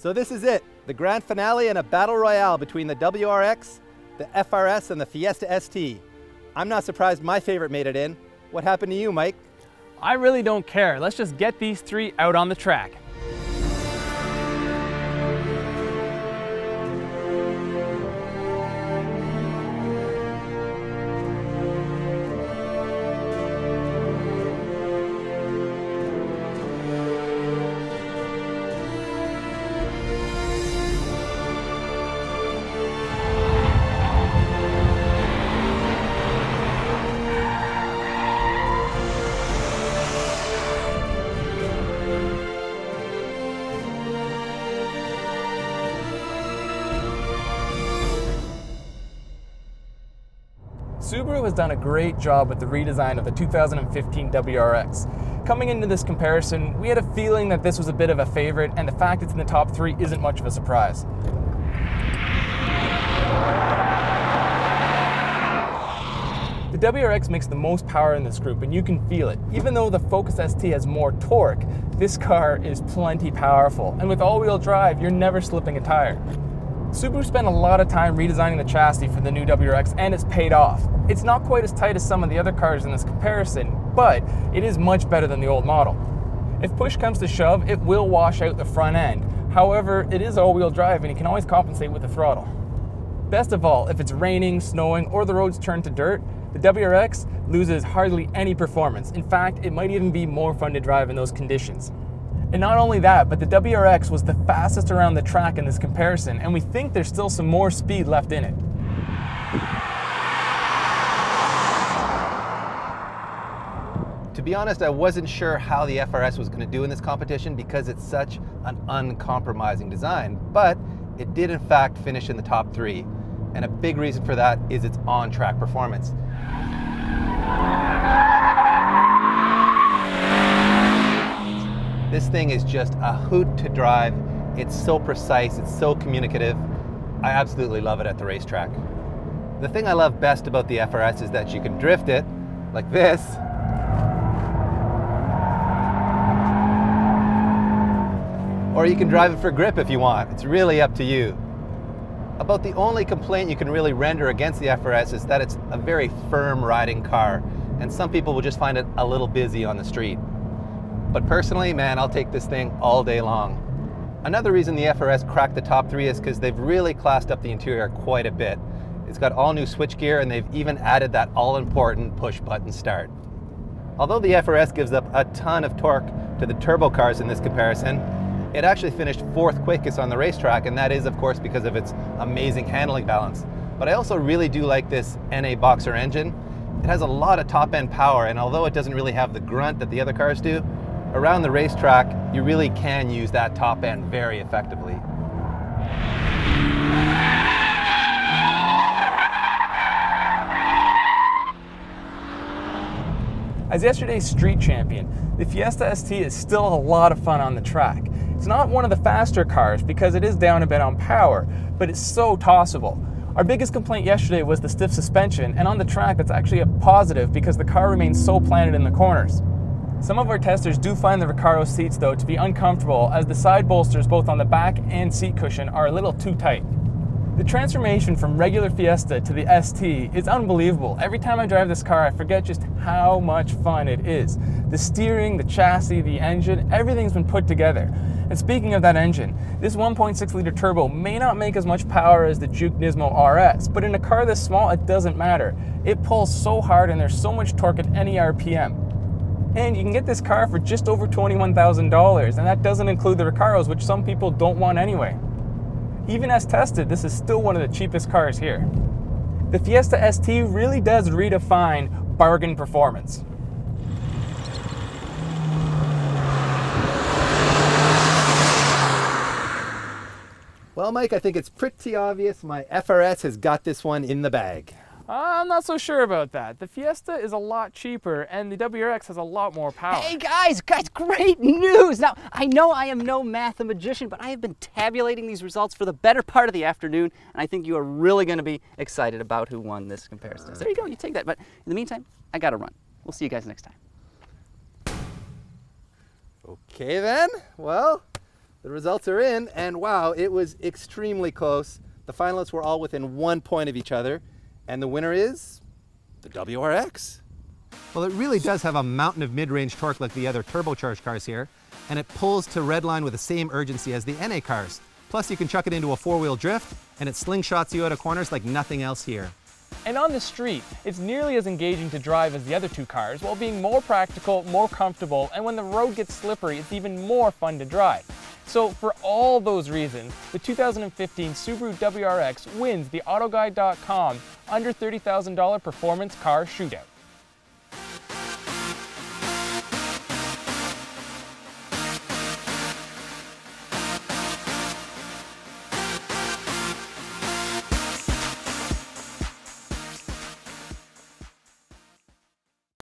So this is it, the grand finale and a battle royale between the WRX, the FRS, and the Fiesta ST. I'm not surprised my favorite made it in. What happened to you, Mike? I really don't care. Let's just get these three out on the track. Subaru has done a great job with the redesign of the 2015 WRX. Coming into this comparison, we had a feeling that this was a bit of a favorite, and the fact it's in the top three isn't much of a surprise. The WRX makes the most power in this group, and you can feel it. Even though the Focus ST has more torque, this car is plenty powerful, and with all-wheel drive, you're never slipping a tire. Subaru spent a lot of time redesigning the chassis for the new WRX, and it's paid off. It's not quite as tight as some of the other cars in this comparison, but it is much better than the old model. If push comes to shove, it will wash out the front end. However, it is all-wheel drive and you can always compensate with the throttle. Best of all, if it's raining, snowing, or the roads turn to dirt, the WRX loses hardly any performance. In fact, it might even be more fun to drive in those conditions. And not only that, but the WRX was the fastest around the track in this comparison, and we think there's still some more speed left in it. To be honest, I wasn't sure how the FRS was going to do in this competition because it's such an uncompromising design, but it did in fact finish in the top three. And a big reason for that is its on-track performance. This thing is just a hoot to drive. It's so precise, it's so communicative. I absolutely love it at the racetrack. The thing I love best about the FRS is that you can drift it like this, or you can drive it for grip if you want. It's really up to you. About the only complaint you can really render against the FRS is that it's a very firm riding car, and some people will just find it a little busy on the street. But personally, man, I'll take this thing all day long. Another reason the FRS cracked the top three is because they've really classed up the interior quite a bit. It's got all new switchgear, and they've even added that all-important push-button start. Although the FRS gives up a ton of torque to the turbo cars in this comparison, it actually finished fourth quickest on the racetrack, and that is, of course, because of its amazing handling balance. But I also really do like this NA Boxer engine. It has a lot of top-end power, and although it doesn't really have the grunt that the other cars do, around the racetrack, you really can use that top end very effectively. As yesterday's street champion, the Fiesta ST is still a lot of fun on the track. It's not one of the faster cars because it is down a bit on power, but it's so tossable. Our biggest complaint yesterday was the stiff suspension, and on the track that's actually a positive because the car remains so planted in the corners. Some of our testers do find the Recaro seats though to be uncomfortable, as the side bolsters both on the back and seat cushion are a little too tight. The transformation from regular Fiesta to the ST is unbelievable. Every time I drive this car, I forget just how much fun it is. The steering, the chassis, the engine, everything's been put together. And speaking of that engine, this 1.6 liter turbo may not make as much power as the Juke Nismo RS, but in a car this small, it doesn't matter. It pulls so hard and there's so much torque at any RPM. And you can get this car for just over $21,000, and that doesn't include the Recaros, which some people don't want anyway. Even as tested, this is still one of the cheapest cars here. The Fiesta ST really does redefine bargain performance. Well, Mike, I think it's pretty obvious my FRS has got this one in the bag. I'm not so sure about that. The Fiesta is a lot cheaper and the WRX has a lot more power. Hey guys, great news! Now, I know I am no mathematician, but I have been tabulating these results for the better part of the afternoon, and I think you are really going to be excited about who won this comparison. So there you go, you take that. But in the meantime, I got to run. We'll see you guys next time. Okay then, well, The results are in, and wow, it was extremely close. The finalists were all within 1 point of each other, and the winner is the WRX. Well, it really does have a mountain of mid-range torque like the other turbocharged cars here, and it pulls to redline with the same urgency as the NA cars. Plus, you can chuck it into a four-wheel drift, and it slingshots you out of corners like nothing else here. And on the street, it's nearly as engaging to drive as the other two cars, while being more practical, more comfortable, and when the road gets slippery, it's even more fun to drive. So for all those reasons, the 2015 Subaru WRX wins the AutoGuide.com under $30,000 Performance Car Shootout.